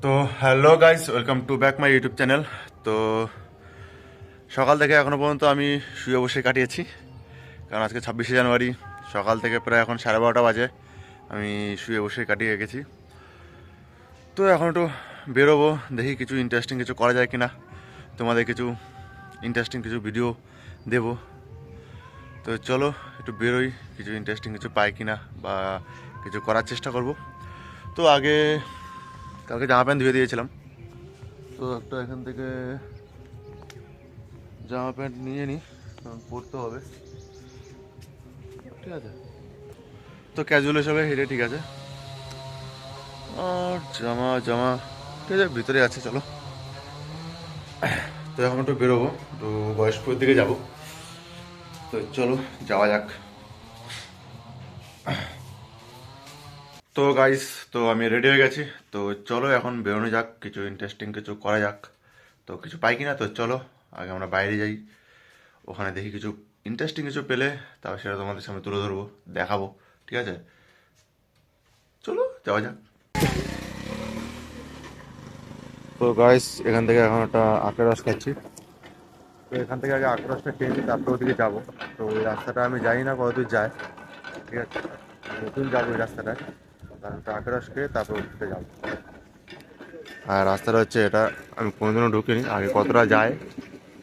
তো hello guys, welcome to back my YouTube channel. তো সকাল থেকে এখনও পর্যন্ত আমি শুয়ে বসে কাটিয়েছি, কারণ আজকে 26শে জানুয়ারি। সকাল থেকে প্রায় এখন 12:30 বাজে আমি শুয়ে বসে কাটিয়ে গেছি। তো এখন একটু বেরোবো, দেখি কিছু ইন্টারেস্টিং কিছু করা যায় কিনা, তোমাদের কিছু ইন্টারেস্টিং কিছু ভিডিও দেব। তো চলো একটু বেরোই, কিছু ইন্টারেস্টিং কিছু পাই কিনা বা কিছু করার চেষ্টা করব। তো আগে কালকে জামা প্যান্ট ধুয়ে দিয়েছিলাম, তো একটা এখান থেকে জামা প্যান্ট নিয়ে নিই, কারণ পরতে হবে, ঠিক আছে। তো ক্যাজুয়াল হিসাবে হেঁটে ঠিক আছে, আর জামা জামা ঠিক আছে ভিতরে আছে, চলো। তো এখন একটু বেরোবো, তো বয়স্কপুরের দিকে যাব। তো চলো যাওয়া যাক। তো গাইস, তো আমি রেডি হয়ে গেছি, তো চলো এখন বেরোনো যাক, কিছু ইন্টারেস্টিং কিছু করা যাক। তো কিছু পাই কিনা, তো চলো আগে আমরা বাইরে যাই, ওখানে দেখি কিছু ইন্টারেস্টিং কিছু পেলে তারপর সেটা তোমাদের সামনে তুলে ধরবো, দেখাবো, ঠিক আছে। চলো যাওয়া যাক। তো গাইস, এখান থেকে এখন একটা আখের রস খাচ্ছি। তো এখান থেকে আগে আখের রসটা খেয়ে নিই, তারপর ওদিকে যাবো। তো ওই রাস্তাটা আমি জানি না কত দূর যায়, ঠিক আছে। নতুন যাবো ওই রাস্তাটায়, কারণ আখের রস খেয়ে তারপর ওদিকে যাবো। আর রাস্তাটা হচ্ছে এটা, আমি কোনোদিনও ঢুকিনি, আগে কতটা যায়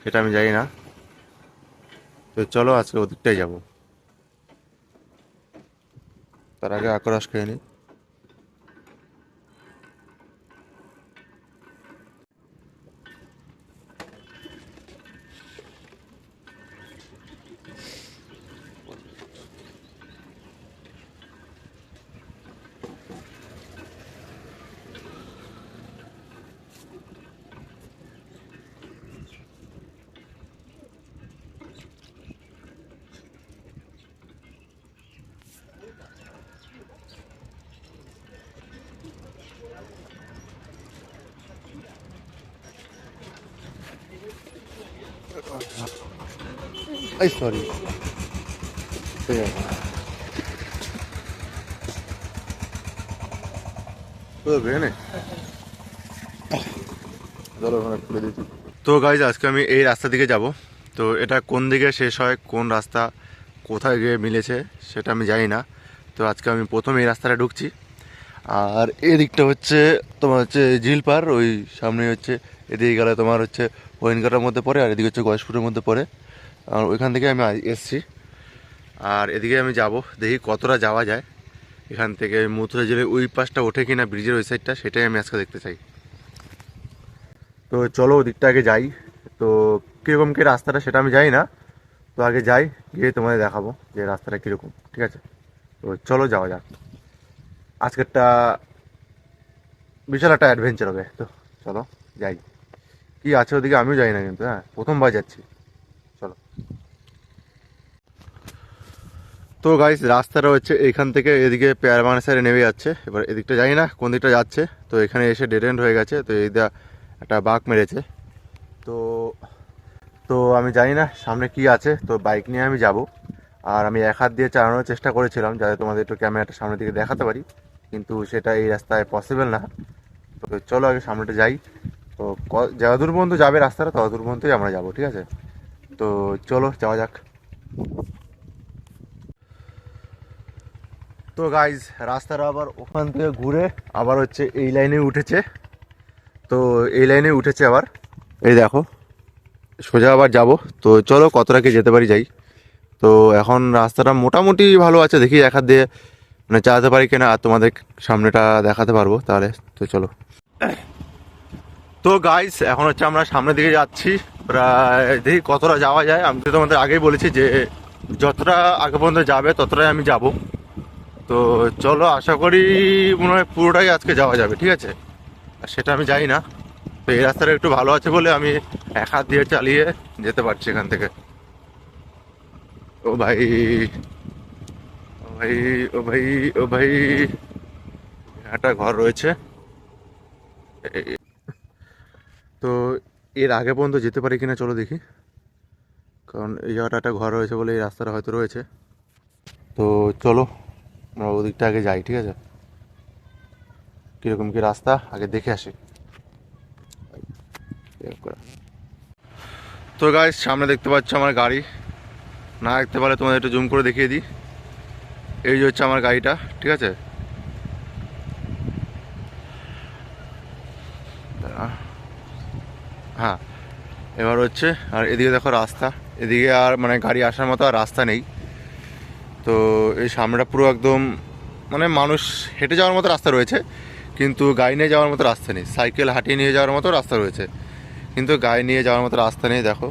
সেটা আমি জানি না। তো চলো আজকে ওদিকটাই যাবো, তার আগে আখের রস খেয়ে নিই। এই সরি, ঠিক আছে, তো বেনে চলো ওখানে খুলে দিচ্ছি। তো গাইজ, আজকে আমি এই রাস্তা দিকে যাব। তো এটা কোন দিকে শেষ হয়, কোন রাস্তা কোথায় গিয়ে মিলেছে সেটা আমি জানি না। তো আজকে আমি প্রথম এই রাস্তাটা ঢুকছি। আর এদিকটা হচ্ছে তোমার হচ্ছে ঝিলপার, ওই সামনে হচ্ছে, এদিকে গেলে তোমার হচ্ছে ওয়েনগাটার মধ্যে পড়ে, আর এদিকে হচ্ছে গয়েশপুরের মধ্যে পড়ে। আর ওইখান থেকে আমি এসছি, আর এদিকে আমি যাব, দেখি কতটা যাওয়া যায়। এখান থেকে মথুরা জেলে ওই পাশটা ওঠে কিনা, ব্রিজের ওই সাইডটা, সেটাই আমি আজকে দেখতে চাই। তো চলো ওদিকটা আগে যাই। তো কীরকম কী রাস্তাটা সেটা আমি জানি না, তো আগে যাই, গিয়ে তোমাদের দেখাবো যে রাস্তাটা কীরকম, ঠিক আছে। তো চলো যাওয়া যাক, আজকেরটা বিশাল একটা অ্যাডভেঞ্চার হবে। তো চলো যাই, কি আছে ওদিকে আমিও জানি না, কিন্তু হ্যাঁ প্রথমবার যাচ্ছি, চলো। তো গাইস, রাস্তাটা হচ্ছে এইখান থেকে এদিকে পেয়ারবাগানের সাইডে নেমে যাচ্ছে, এবার এদিকটা জানি না কোন দিকটা যাচ্ছে। তো এখানে এসে ডেড এন্ড হয়ে গেছে, তো এইটা একটা বাঁক মেরেছে। তো তো আমি জানি না সামনে কি আছে, তো বাইক নিয়ে আমি যাব। আর আমি এক হাত দিয়ে চালানোর চেষ্টা করেছিলাম যাতে তোমাদের একটু ক্যামেরাটা সামনের দিকে দেখাতে পারি, কিন্তু সেটা এই রাস্তায় পসিবল না। তো চলো আগে সামনেটা যাই। তো যত দূর পর্যন্ত যাবে রাস্তাটা, তত দূর পর্যন্তই আমরা যাবো, ঠিক আছে। তো চলো যাওয়া যাক। তো গাইজ, রাস্তাটা আবার ওখান থেকে ঘুরে আবার হচ্ছে এই লাইনে উঠেছে। তো এই লাইনে উঠেছে আবার, এই দেখো, সোজা আবার যাব। তো চলো কতটা কি যেতে পারি যাই। তো এখন রাস্তাটা মোটামুটি ভালো আছে, দেখি এক হাত দিয়ে মানে চালাতে পারি কিনা, আর তোমাদের সামনেটা দেখাতে পারবো তাহলে। তো চলো। তো গাইস, এখন হচ্ছে আমরা সামনের দিকে যাচ্ছি, প্রায় দেখি কতটা যাওয়া যায়। আমি তো তোমাদের আগেই বলেছি যে যতটা আগে পর্যন্ত যাবে ততটাই আমি যাব। তো চলো, আশা করি মনে হয় পুরোটাই আজকে যাওয়া যাবে, ঠিক আছে। আর সেটা আমি জানি না, তো এই রাস্তাটা একটু ভালো আছে বলে আমি এক হাত দিয়ে চালিয়ে যেতে পারছি এখান থেকে। ও ভাই, ও ভাই, ও ভাই, ও ভাই, একটা ঘর রয়েছে। তো এর আগে পর্যন্ত যেতে পারি কিনা চলো দেখি, কারণ এই জায়গাটা একটা ঘর রয়েছে বলে এই রাস্তাটা হয়তো রয়েছে। তো চলো আমরা ওদিকটা আগে যাই, ঠিক আছে। কীরকম কী রাস্তা আগে দেখে আসি। তো গাইস সামনে দেখতে পাচ্ছ আমার গাড়ি, না দেখতে পারলে তোমাদের একটু জুম করে দেখিয়ে দিই। এই যে হচ্ছে আমার গাড়িটা, ঠিক আছে। হ্যাঁ, এবার হচ্ছে আর এদিকে দেখো রাস্তা, এদিকে আর মানে গাড়ি আসার মতো আর রাস্তা নেই। তো এই সামনেটা পুরো একদম মানে মানুষ হেঁটে যাওয়ার মতো রাস্তা রয়েছে, কিন্তু গাড়ি নিয়ে যাওয়ার মতো রাস্তা নেই। সাইকেল হাঁটিয়ে নিয়ে যাওয়ার মতো রাস্তা রয়েছে, কিন্তু গাড়ি নিয়ে যাওয়ার মতো রাস্তা নেই। দেখো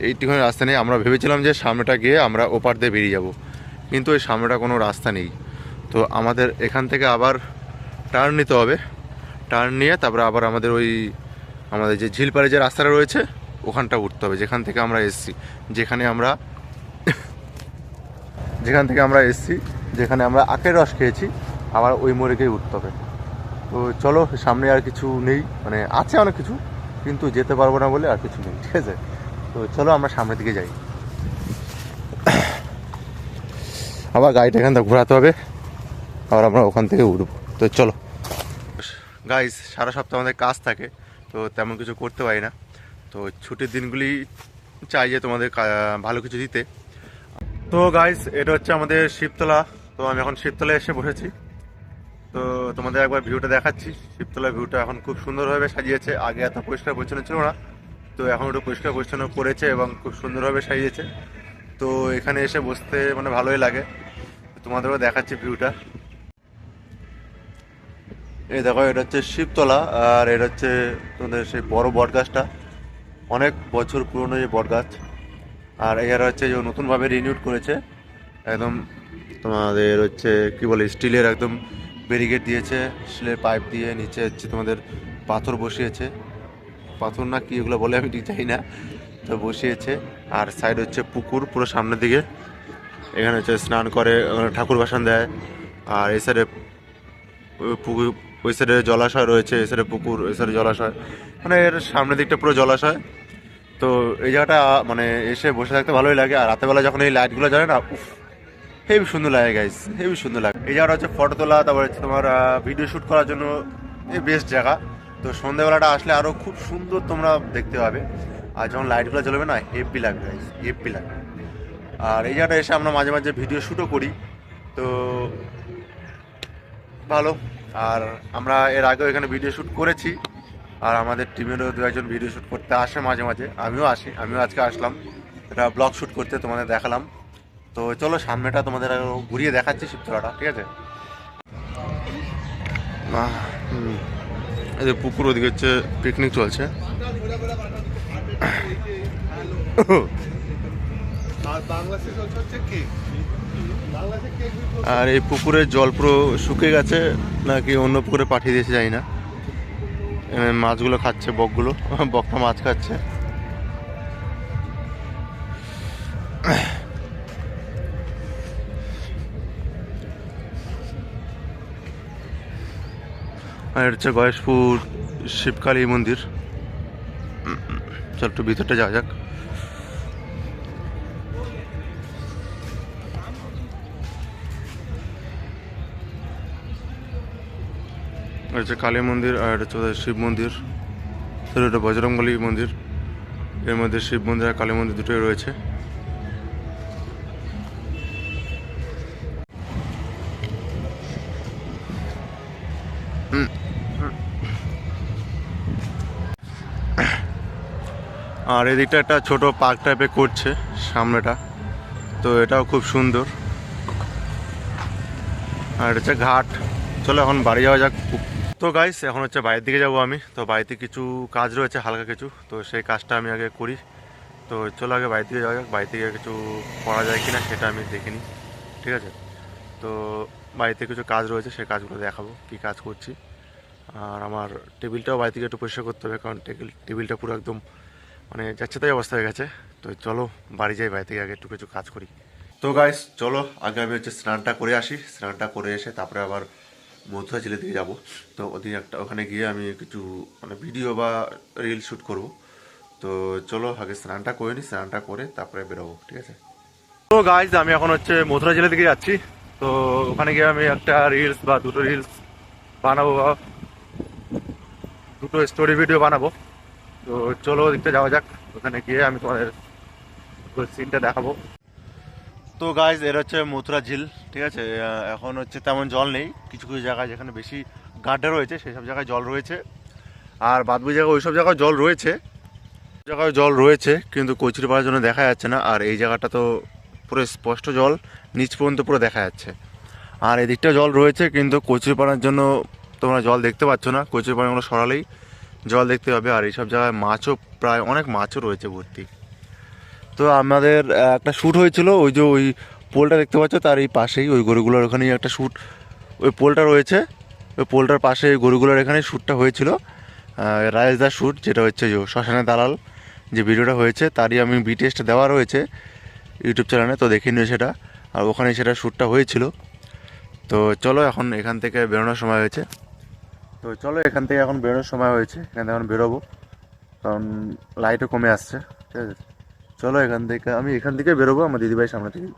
এইটুখানি রাস্তা নেই। আমরা ভেবেছিলাম যে সামনেটা গিয়ে আমরা ওপার দিয়ে বেরিয়ে যাব, কিন্তু এই সামনেটা কোনো রাস্তা নেই। তো আমাদের এখান থেকে আবার টার্ন নিতে হবে। টার্ন নিয়ে তারপরে আবার আমাদের ওই আমাদের যে ঝিলপাড়ে যে রাস্তাটা রয়েছে ওখানটা উঠতে হবে, যেখান থেকে আমরা এসছি, যেখানে আমরা যেখানে আমরা আখের রস খেয়েছি, আবার ওই মোড়ে গিয়ে উঠতে হবে। তো চলো, সামনে আর কিছু নেই, মানে আছে অনেক কিছু, কিন্তু যেতে পারবো না বলে আর কিছু নেই, ঠিক আছে। তো চলো আমরা সামনের দিকে যাই। আবার গাড়িটা এখান থেকে ঘোরাতে হবে, আবার আমরা ওখান থেকে উঠবো। তো চলো গাইস, সারা সপ্তাহ আমাদের কাজ থাকে, তো তেমন কিছু করতে পারি না। তো ছুটির দিনগুলি চাই যে তোমাদের ভালো কিছু দিতে। তো গাইস, এটা হচ্ছে আমাদের শিবতলা। তো আমি এখন শিবতলায় এসে বসেছি। তো তোমাদের একবার ভিউটা দেখাচ্ছি। শিবতলার ভিউটা এখন খুব সুন্দরভাবে সাজিয়েছে। আগে এত পরিষ্কার পরিচ্ছন্ন ছিল না, তো এখন একটু পরিষ্কার পরিচ্ছন্ন করেছে এবং খুব সুন্দরভাবে সাজিয়েছে। তো এখানে এসে বসতে মানে ভালোই লাগে। তোমাদেরও দেখাচ্ছি ভিউটা। এই দেখো, এটা হচ্ছে শিবতলা, আর এটা হচ্ছে তোমাদের সেই বড় বট গাছটা, অনেক বছর পুরনো যে বট গাছ। আর এরা হচ্ছে যে নতুনভাবে রিনিউড করেছে একদম। তোমাদের হচ্ছে কি বলে, স্টিলের একদম ব্যারিকেড দিয়েছে, স্টিলের পাইপ দিয়ে, নিচে হচ্ছে তোমাদের পাথর বসিয়েছে, পাথর না কি এগুলো বলে আমি ঠিক জানি না, তো বসিয়েছে। আর সাইড হচ্ছে পুকুর পুরো সামনের দিকে, এখানে হচ্ছে স্নান করে, ঠাকুর ভাসান দেয়। আর এই সাইডে পুকুর, ওই সাইডে জলাশয় রয়েছে, এই সাইডে পুকুর, ওই সাইডে জলাশয়, মানে এর সামনের দিকটা পুরো জলাশয়। তো এই জায়গাটা মানে এসে বসে থাকতে ভালোই লাগে। আর রাতেরবেলা যখন এই লাইটগুলো জ্বলে না, উফ, হেবি সুন্দর লাগে গাইস, হেবি সুন্দর লাগে। এই জায়গাটা হচ্ছে ফটো তোলা, তারপর হচ্ছে তোমার ভিডিও শ্যুট করার জন্য এই বেস্ট জায়গা। তো সন্ধ্যাবেলাটা আসলে আরও খুব সুন্দর তোমরা দেখতে পাবে। আর যখন লাইটগুলো জ্বলবে না, হেভি লাগবে গাইস, হেভি লাগবে। আর এই জায়গাটা এসে আমরা মাঝে মাঝে ভিডিও শ্যুটও করি, তো ভালো। আর আমরা এর আগেও এখানে ভিডিও শ্যুট করেছি, আর আমাদের টিমেরও দু একজন ভিডিও শ্যুট করতে আসে মাঝে মাঝে, আমিও আসি, আমিও আজকে আসলাম এটা ব্লগ শ্যুট করতে, তোমাদের দেখালাম। তো চলো সামনেটা তোমাদের ঘুরিয়ে দেখাচ্ছি শিবতলাটা, ঠিক আছে। এই যে পুকুর, ওদিকে হচ্ছে পিকনিক চলছে। আর এই পুকুরের জল পুরো শুকিয়ে গেছে, নাকি অন্য পুকুরে পাঠিয়ে দিয়েছে জানি না। মাছগুলো খাচ্ছে, বকগুলো, বকটা মাছ খাচ্ছে। আর এটা হচ্ছে গয়েশপুর শিবকালী মন্দির। চল একটু ভিতরটা যাওয়া যাক। এটা হচ্ছে কালী মন্দির, আর এটা হচ্ছে শিব মন্দির। এটা বজরংবলী মন্দির, এর মধ্যে শিব মন্দির আর কালী মন্দির দুটোই রয়েছে। আর এদিকটা একটা ছোট পার্ক টাইপের করছে সামনেটা, তো এটাও খুব সুন্দর। আর এটা হচ্ছে ঘাট। চলো এখন বাড়ি যাওয়া যাক। তো গাইস, এখন হচ্ছে বাইরের দিকে যাবো আমি। তো বাড়িতে কিছু কাজ রয়েছে, হালকা কিছু, তো সেই কাজটা আমি আগে করি। তো চলো আগে বাড়ির দিকে যাওয়া যাক, বাড়ি থেকে কিছু করা যায় কিনা সেটা আমি দেখে নিই, ঠিক আছে। তো বাড়িতে কিছু কাজ রয়েছে, সেই কাজগুলো দেখাবো কী কাজ করছি। আর আমার টেবিলটাও বাড়ি থেকে একটু পরিষ্কার করতে হবে, কারণ টেবিলটা পুরো একদম মানে যাচ্ছে তাই অবস্থা হয়ে গেছে। তো চলো বাড়ি যাই, বাড়ি থেকে আগে একটু কিছু কাজ করি। তো গাইস চলো আগে আমি হচ্ছে স্নানটা করে আসি, স্নানটা করে এসে তারপরে আবার মথুরা জেলের দিকে যাবো। তো ওদিকে ওখানে গিয়ে আমি কিছু মানে ভিডিও বা রিল শ্যুট করবো। তো চলো আগে স্নানটা করে নিই, স্নানটা করে তারপরে বেরোবো, ঠিক আছে। তো গাইস, আমি এখন হচ্ছে মথুরা জেলের দিকে যাচ্ছি। তো ওখানে গিয়ে আমি একটা রিলস বা দুটো রিলস বানাবো, বা দুটো স্টোরি ভিডিও বানাবো। তো চলো ওদিকটা যাওয়া যাক, ওখানে গিয়ে আমি তোমাদের সিনটা দেখাবো। তো গাইজ এর হচ্ছে মথুরা ঝিল, ঠিক আছে। এখন হচ্ছে তেমন জল নেই, কিছু কিছু জায়গায় যেখানে বেশি গাড্ডা রয়েছে সেই সব জায়গায় জল রয়েছে, আর বাদবি জায়গায় ওই সব জায়গায় জল রয়েছে, জায়গায় জল রয়েছে কিন্তু কচুরিপানার জন্য দেখা যাচ্ছে না। আর এই জায়গাটা তো পুরো স্পষ্ট জল, নিচ পর্যন্ত পুরো দেখা যাচ্ছে। আর এদিকটা জল রয়েছে কিন্তু কচুরিপানার জন্য তোমরা জল দেখতে পাচ্ছ না, কচুরিপানাগুলো সরালেই জল দেখতে পাবে। আর এইসব জায়গায় মাছও প্রায় অনেক মাছও রয়েছে ভর্তি। তো আমাদের একটা শ্যুট হয়েছিল, ওই যে ওই পোলটা দেখতে পাচ্ছ তার এই পাশেই, ওই গরুগুলোর ওখানেই একটা শ্যুট, ওই পোলটা রয়েছে, ওই পোলটার পাশে ওই গরুগুলোর এখানে শ্যুটটা হয়েছিল। রাজেশদার শ্যুট, যেটা হচ্ছে যে শ্মশানের দালাল যে ভিডিওটা হয়েছে তারই আমি বিটিএসটা দেওয়া রয়েছে ইউটিউব চ্যানেলে, তো দেখে নিও সেটা। আর ওখানে সেটা শ্যুটটা হয়েছিল। তো চলো এখন এখান থেকে বেরোনোর সময় হয়েছে, তো চলো এখান থেকে এখন বেরোনোর সময় হয়েছে, এখান থেকে এখন বেরোবো কারণ লাইটও কমে আসছে, ঠিক আছে। চলো আমি এখান থেকে বেরোবো, আমার দিদিভাই সামনে থেকে,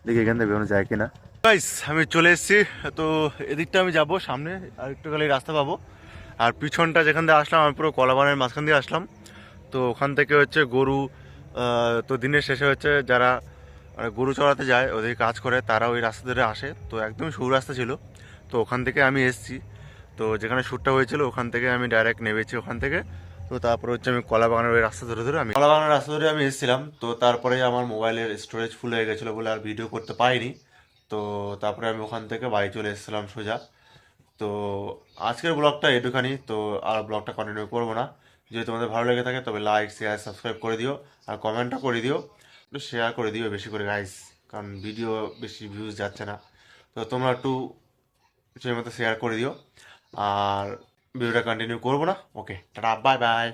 দেখি এখান থেকে বেরোনো যায় কিনা। গাইস আমি চলে এসেছি, তো এদিকটা আমি যাব সামনে, আর একটু গেলেই রাস্তা পাবো। আর পিছনটা যেখান থেকে আসলাম আমি পুরো কলাবানের মাঝখান দিয়ে আসলাম। তো ওখান থেকে হচ্ছে গরু, তো দিনের শেষে হচ্ছে যারা গরু চড়াতে যায়, ওদের কাজ করে, তারা ওই রাস্তা ধরে আসে। তো একদম সরু রাস্তা ছিল, তো ওখান থেকে আমি এসেছি। তো যেখানে শ্যুটটা হয়েছিল ওখান থেকে আমি ডাইরেক্ট নেমেছি ওখান থেকে। তো তারপরে হচ্ছে আমি কলাবাগানের ওই রাস্তা ধরে ধরে আমি কলাবাগানের রাস্তা ধরে আমি এসেছিলাম। তো তারপরে আমার মোবাইলের স্টোরেজ ফুল হয়ে গেছিলো বলে আর ভিডিও করতে পারিনি। তো তারপরে আমি ওখান থেকে বাড়ি চলে এসেছিলাম সোজা। তো আজকের ব্লগটা এটুখানি, তো আর ব্লগটা কন্টিনিউ করবো না। যদি তোমাদের ভালো লেগে থাকে তবে লাইক শেয়ার সাবস্ক্রাইব করে দিও, আর কমেন্টও করে দিও, একটু শেয়ার করে দিও বেশি করে গাইস, কারণ ভিডিও বেশি ভিউজ যাচ্ছে না। তো তোমরা একটু সেই মতো শেয়ার করে দিও, আর ভিডিওটা কন্টিনিউ করবো না। ওকে, টাটা, বাই বাই।